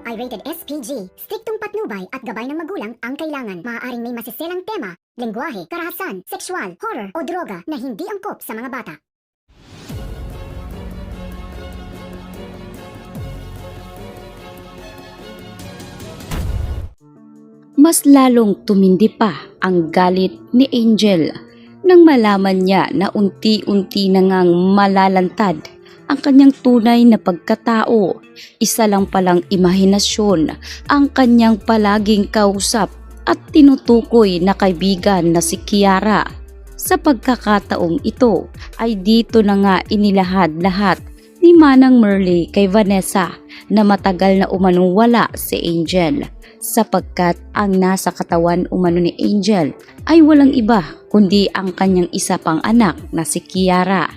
ay rated SPG. Striktong patnubay at gabay ng magulang ang kailangan. Maaaring may masiselang tema, lengguwahe, karahasan, sexual, horror o droga na hindi angkop sa mga bata. Mas lalong tumindi pa ang galit ni Angel nang malaman niya na unti-unti na ngang malalantad ang kanyang tunay na pagkatao. Isa lang palang imahinasyon ang kanyang palaging kausap at tinutukoy na kaibigan na si Kiara. Sa pagkakataong ito ay dito na nga inilahad-lahat ni Manang Merly kay Vanessa na matagal na umanong wala si Angel, sapagkat ang nasa katawan umano ni Angel ay walang iba kundi ang kanyang isa pang anak na si Kiara.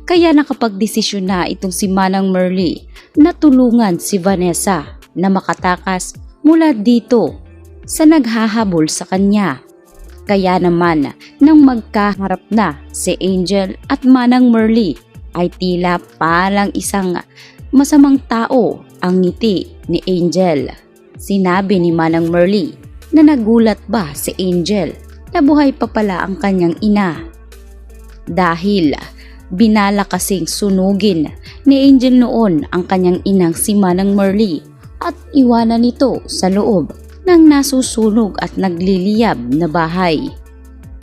Kaya nakapagdesisyon na itong si Manang Merly na tulungan si Vanessa na makatakas mula dito sa naghahabol sa kanya. Kaya naman nang magkaharap na si Angel at Manang Merly ay tila parang isang masamang tao ang ngiti ni Angel. Sinabi ni Manang Merly na nagulat ba si Angel na buhay pa pala ang kanyang ina. Dahil binala kasing sunugin ni Angel noon ang kanyang inang si Manang Merly at iwanan nito sa loob ng nasusunog at nagliliyab na bahay.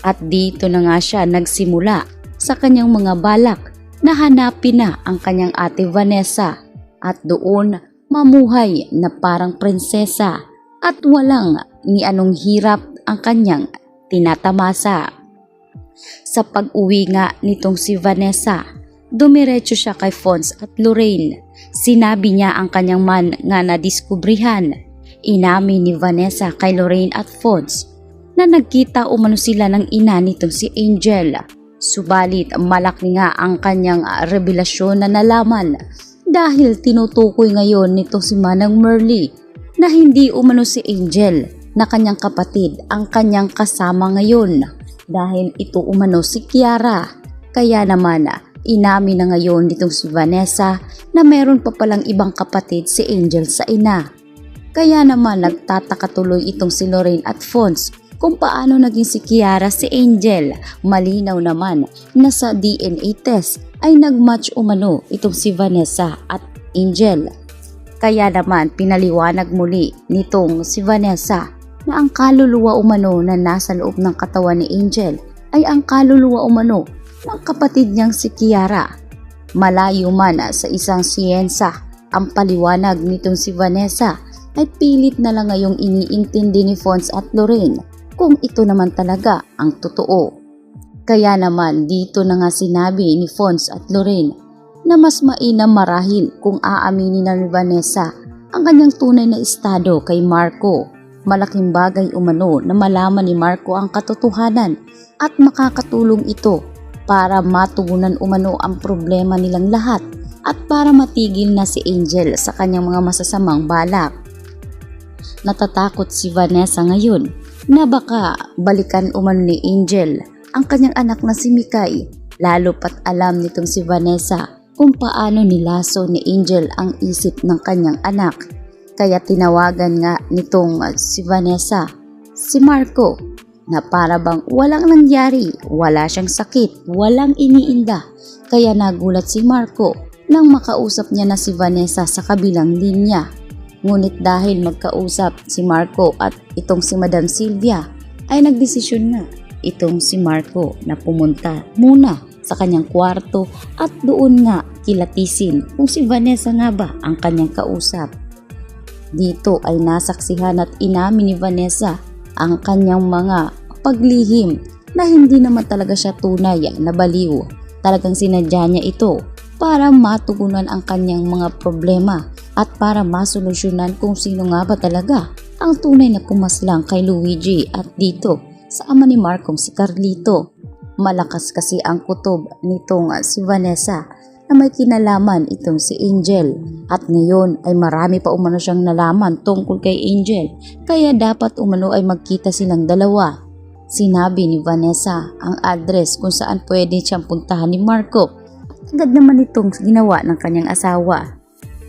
At dito na nga siya nagsimula sa kanyang mga balak na hanapin na ang kanyang ate Vanessa at doon mamuhay na parang prinsesa at walang ni anong hirap ang kanyang tinatamasa. Sa pag-uwi nga nitong si Vanessa, dumiretso siya kay Fonz at Lorraine. Sinabi niya ang kanyang man nga nadiskubrihan. Inamin ni Vanessa kay Lorraine at Fonz na nagkita umano sila ng ina nitong si Angel. Subalit malaki nga ang kanyang revelasyon na nalaman dahil tinutukoy ngayon nito si Manang Merly na hindi umano si Angel na kanyang kapatid ang kanyang kasama ngayon dahil ito umano si Kiara. Kaya naman inamin na ngayon nitong si Vanessa na meron pa palang ibang kapatid si Angel sa ina. Kaya naman nagtataka tuloy itong si Lorraine at Fonz kung paano naging si Kiara si Angel. Malinaw naman na sa DNA test ay nagmatch umano itong si Vanessa at Angel. Kaya naman pinaliwanag muli nitong si Vanessa na ang kaluluwa umano na nasa loob ng katawan ni Angel ay ang kaluluwa umano ng kapatid niyang si Kiara. Malayo man sa isang siyensa ang paliwanag nitong si Vanessa ay pilit na lang ngayong iniintindi ni Fonz at Lorraine kung ito naman talaga ang totoo. Kaya naman dito na nga sinabi ni Fonz at Lorraine na mas mainam marahil kung aaminin na ni Vanessa ang kanyang tunay na estado kay Marco. Malaking bagay umano na malaman ni Marco ang katotohanan at makakatulong ito para matugunan umano ang problema nilang lahat at para matigil na si Angel sa kanyang mga masasamang balak. Natatakot si Vanessa ngayon na baka balikan umano ni Angel ang kanyang anak na si Mikay, lalo pat alam nitong si Vanessa kung paano nilaso ni Angel ang isip ng kanyang anak. Kaya tinawagan nga nitong si Vanessa si Marco na para bang walang nangyari, wala siyang sakit, walang iniinda. Kaya nagulat si Marco nang makausap niya na si Vanessa sa kabilang linya. Ngunit dahil magkausap si Marco at itong si Madam Sylvia ay nagdesisyon nga itong si Marco na pumunta muna sa kanyang kwarto at doon nga kilatisin kung si Vanessa nga ba ang kanyang kausap. Dito ay nasaksihan at inamin ni Vanessa ang kanyang mga paglihim na hindi naman talaga siya tunay na baliw. Talagang sinadya niya ito para matugunan ang kanyang mga problema at para masolusyonan kung sino nga ba talaga ang tunay na pumaslang kay Luigi at dito sa ama ni Marcong si Carlito. Malakas kasi ang kutob nitong si Vanessa na may kinalaman itong si Angel at ngayon ay marami pa umano siyang nalaman tungkol kay Angel kaya dapat umano ay magkita silang dalawa. Sinabi ni Vanessa ang address kung saan pwede siyang puntahan ni Marco. Agad naman itong ginawa ng kanyang asawa.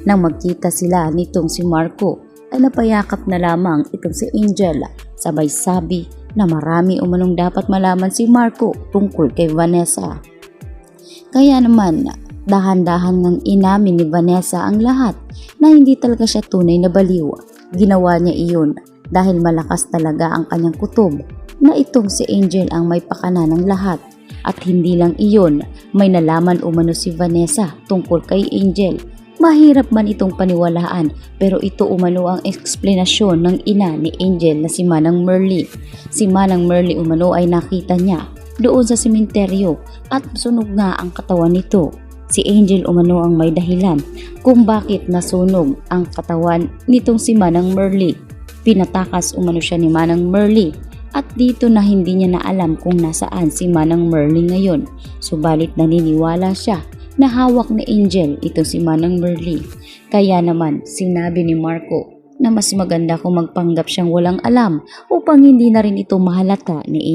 Nang magkita sila nitong si Marco ay napayakap na lamang itong si Angel. Sabay sabi na marami umanong dapat malaman si Marco tungkol kay Vanessa. Kaya naman, dahan-dahan ngang inamin ni Vanessa ang lahat na hindi talaga siya tunay na baliw. Ginawa niya iyon dahil malakas talaga ang kanyang kutob na itong si Angel ang may pakana ng lahat. At hindi lang iyon, may nalaman umano si Vanessa tungkol kay Angel. Mahirap man itong paniwalaan pero ito umano ang eksplenasyon ng ina ni Angel na si Manang Merly. Si Manang Merly umano ay nakita niya doon sa sementeryo at sunog nga ang katawan nito. Si Angel umano ang may dahilan kung bakit nasunog ang katawan nitong si Manang Merly. Pinatakas umano siya ni Manang Merly at dito na hindi niya na alam kung nasaan si Manang Merly ngayon. Subalit naniniwala siya na hawak ni Angel ito si Manang Merly. Kaya naman sinabi ni Marco na mas maganda kung magpanggap siyang walang alam upang hindi na rin ito mahalata ni Angel.